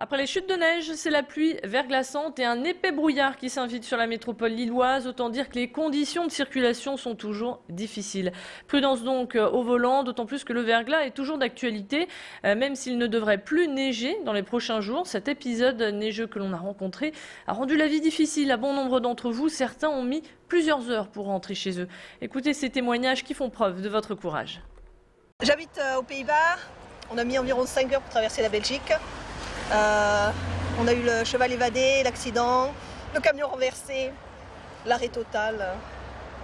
Après les chutes de neige, c'est la pluie verglaçante et un épais brouillard qui s'invite sur la métropole lilloise. Autant dire que les conditions de circulation sont toujours difficiles. Prudence donc au volant, d'autant plus que le verglas est toujours d'actualité, même s'il ne devrait plus neiger dans les prochains jours. Cet épisode neigeux que l'on a rencontré a rendu la vie difficile à bon nombre d'entre vous. Certains ont mis plusieurs heures pour rentrer chez eux. Écoutez ces témoignages qui font preuve de votre courage. J'habite aux Pays-Bas. On a mis environ 5 heures pour traverser la Belgique. On a eu le cheval évadé, l'accident, le camion renversé, l'arrêt total.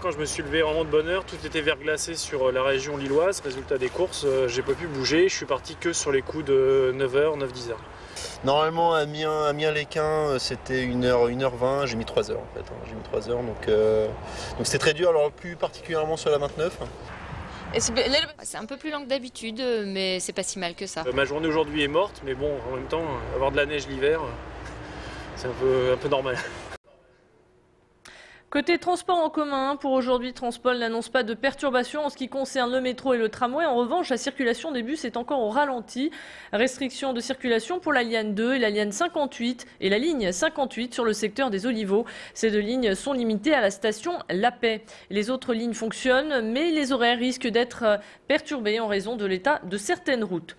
Quand je me suis levé vraiment de bonne heure, tout était verglacé sur la région lilloise. Résultat des courses, j'ai pas pu bouger. Je suis parti que sur les coups de 9h, 9-10h. Normalement, à Amiens-les-Quins, c'était 1h20. J'ai mis 3 heures en fait. J'ai mis 3 heures, donc c'était très dur. Alors plus particulièrement sur la 29. C'est un peu plus lent que d'habitude, mais c'est pas si mal que ça. Ma journée aujourd'hui est morte, mais bon, en même temps, avoir de la neige l'hiver, c'est un peu normal. Côté transport en commun, pour aujourd'hui, Transpol n'annonce pas de perturbations en ce qui concerne le métro et le tramway. En revanche, la circulation des bus est encore au ralenti. Restriction de circulation pour la ligne 2 et la ligne 58 et la ligne 58 sur le secteur des Olivos. Ces deux lignes sont limitées à la station La Paix. Les autres lignes fonctionnent, mais les horaires risquent d'être perturbés en raison de l'état de certaines routes.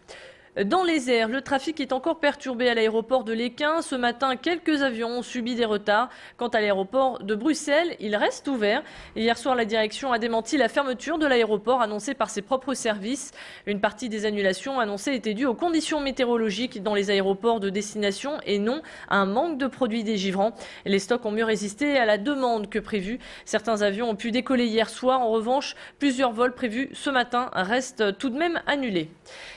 Dans les airs, le trafic est encore perturbé à l'aéroport de Lesquin. Ce matin, quelques avions ont subi des retards. Quant à l'aéroport de Bruxelles, il reste ouvert. Hier soir, la direction a démenti la fermeture de l'aéroport annoncée par ses propres services. Une partie des annulations annoncées était due aux conditions météorologiques dans les aéroports de destination et non à un manque de produits dégivrants. Les stocks ont mieux résisté à la demande que prévu. Certains avions ont pu décoller hier soir. En revanche, plusieurs vols prévus ce matin restent tout de même annulés.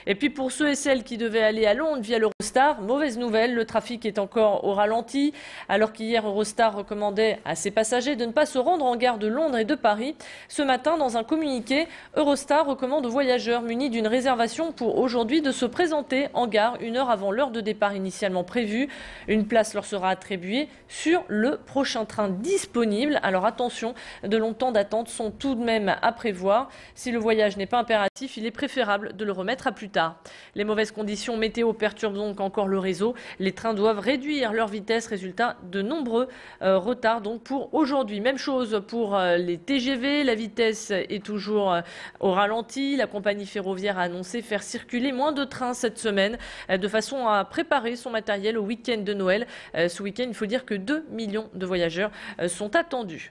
Et puis pour ceux et celles qui devaient aller à Londres via l'Eurostar, mauvaise nouvelle, le trafic est encore au ralenti. Alors qu'hier Eurostar recommandait à ses passagers de ne pas se rendre en gare de Londres et de Paris, ce matin dans un communiqué, Eurostar recommande aux voyageurs munis d'une réservation pour aujourd'hui de se présenter en gare 1 heure avant l'heure de départ initialement prévue. Une place leur sera attribuée sur le prochain train disponible. Alors attention, de longs temps d'attente sont tout de même à prévoir. Si le voyage n'est pas impératif, il est préférable de le remettre à plus tard. Les mauvaises conditions météo perturbent donc encore le réseau. Les trains doivent réduire leur vitesse, résultat de nombreux retards donc pour aujourd'hui. Même chose pour les TGV, la vitesse est toujours au ralenti. La compagnie ferroviaire a annoncé faire circuler moins de trains cette semaine de façon à préparer son matériel au week-end de Noël. Ce week-end, il faut dire que 2 millions de voyageurs sont attendus.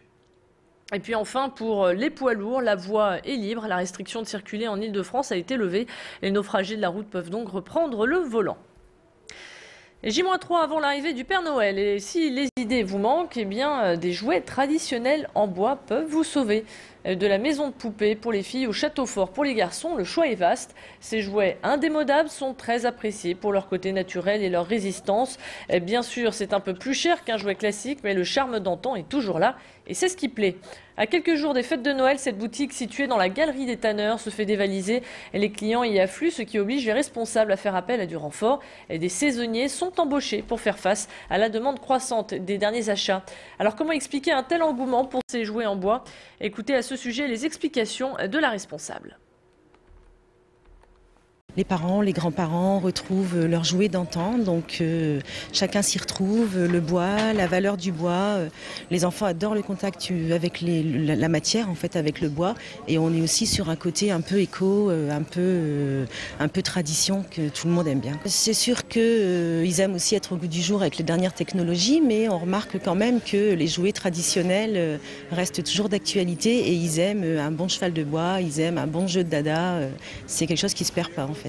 Et puis enfin, pour les poids lourds, la voie est libre. La restriction de circuler en Ile-de-France a été levée. Les naufragés de la route peuvent donc reprendre le volant. J-3 avant l'arrivée du Père Noël. Et si les idées vous manquent, eh bien, des jouets traditionnels en bois peuvent vous sauver. De la maison de poupée pour les filles au château fort pour les garçons, le choix est vaste. Ces jouets indémodables sont très appréciés pour leur côté naturel et leur résistance. Bien sûr, c'est un peu plus cher qu'un jouet classique, mais le charme d'antan est toujours là et c'est ce qui plaît. À quelques jours des fêtes de Noël, cette boutique située dans la galerie des tanneurs se fait dévaliser. Les clients y affluent, ce qui oblige les responsables à faire appel à du renfort. Et des saisonniers sont embauchés pour faire face à la demande croissante des derniers achats. Alors comment expliquer un tel engouement pour ces jouets en bois? Écoutez à ce sujet les explications de la responsable. Les parents, les grands-parents retrouvent leurs jouets d'antan, donc chacun s'y retrouve, le bois, la valeur du bois. Les enfants adorent le contact avec la matière, en fait, avec le bois. Et on est aussi sur un côté un peu éco, un peu tradition que tout le monde aime bien. C'est sûr qu'ils aiment aussi être au goût du jour avec les dernières technologies, mais on remarque quand même que les jouets traditionnels restent toujours d'actualité et ils aiment un bon cheval de bois, ils aiment un bon jeu de dada. C'est quelque chose qui se perd pas, en fait.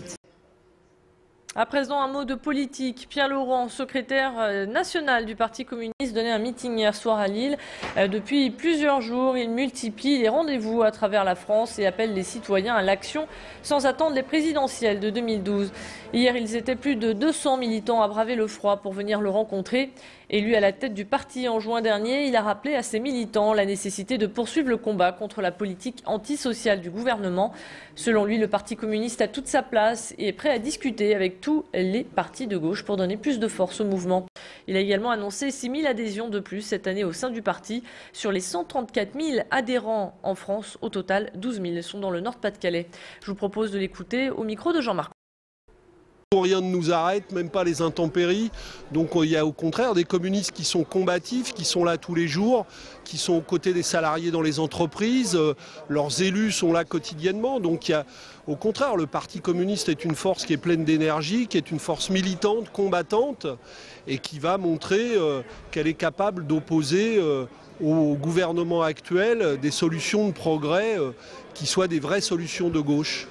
À présent, un mot de politique. Pierre Laurent, secrétaire national du Parti communiste, donnait un meeting hier soir à Lille. Depuis plusieurs jours, il multiplie les rendez-vous à travers la France et appelle les citoyens à l'action sans attendre les présidentielles de 2012. Hier, ils étaient plus de 200 militants à braver le froid pour venir le rencontrer. Élu à la tête du parti en juin dernier, il a rappelé à ses militants la nécessité de poursuivre le combat contre la politique antisociale du gouvernement. Selon lui, le Parti communiste a toute sa place et est prêt à discuter avec tous les partis de gauche pour donner plus de force au mouvement. Il a également annoncé 6 000 adhésions de plus cette année au sein du parti. Sur les 134 000 adhérents en France, au total, 12 000 sont dans le Nord-Pas-de-Calais. Je vous propose de l'écouter au micro de Jean-Marc. Rien ne nous arrête, même pas les intempéries. Donc il y a au contraire des communistes qui sont combatifs, qui sont là tous les jours, qui sont aux côtés des salariés dans les entreprises. Leurs élus sont là quotidiennement. Donc il y a, au contraire, le Parti communiste est une force qui est pleine d'énergie, qui est une force militante, combattante, et qui va montrer qu'elle est capable d'opposer au gouvernement actuel des solutions de progrès qui soient des vraies solutions de gauche.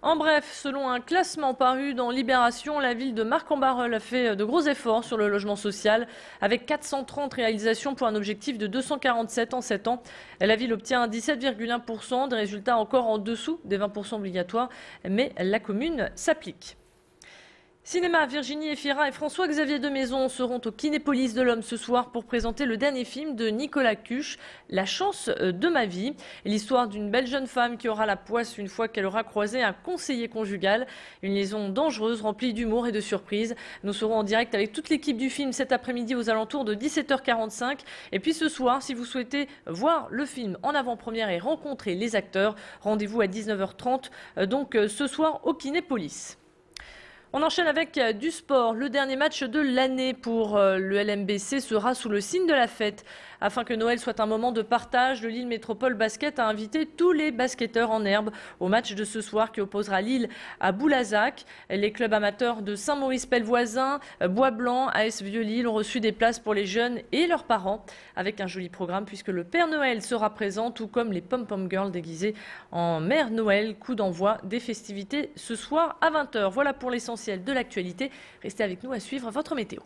En bref, selon un classement paru dans Libération, la ville de Marcq-en-Barœul a fait de gros efforts sur le logement social, avec 430 réalisations pour un objectif de 247 en 7 ans. La ville obtient 17,1%, des résultats encore en dessous des 20% obligatoires, mais la commune s'applique. Cinéma, Virginie Efira et François-Xavier de Maison seront au Kinépolis de l'Homme ce soir pour présenter le dernier film de Nicolas Cuche, La chance de ma vie. L'histoire d'une belle jeune femme qui aura la poisse une fois qu'elle aura croisé un conseiller conjugal. Une liaison dangereuse remplie d'humour et de surprises. Nous serons en direct avec toute l'équipe du film cet après-midi aux alentours de 17h45. Et puis ce soir, si vous souhaitez voir le film en avant-première et rencontrer les acteurs, rendez-vous à 19h30, donc ce soir au Kinépolis. On enchaîne avec du sport. Le dernier match de l'année pour le LMBC sera sous le signe de la fête. Afin que Noël soit un moment de partage, le Lille Métropole Basket a invité tous les basketteurs en herbe au match de ce soir qui opposera Lille à Boulazac. Les clubs amateurs de Saint-Maurice-Pelvoisin, Bois-Blanc, AS Vieux-Lille ont reçu des places pour les jeunes et leurs parents avec un joli programme puisque le Père Noël sera présent, tout comme les Pom-Pom Girls déguisées en Mère Noël. Coup d'envoi des festivités ce soir à 20h. Voilà pour l'essentiel de l'actualité. Restez avec nous à suivre votre météo.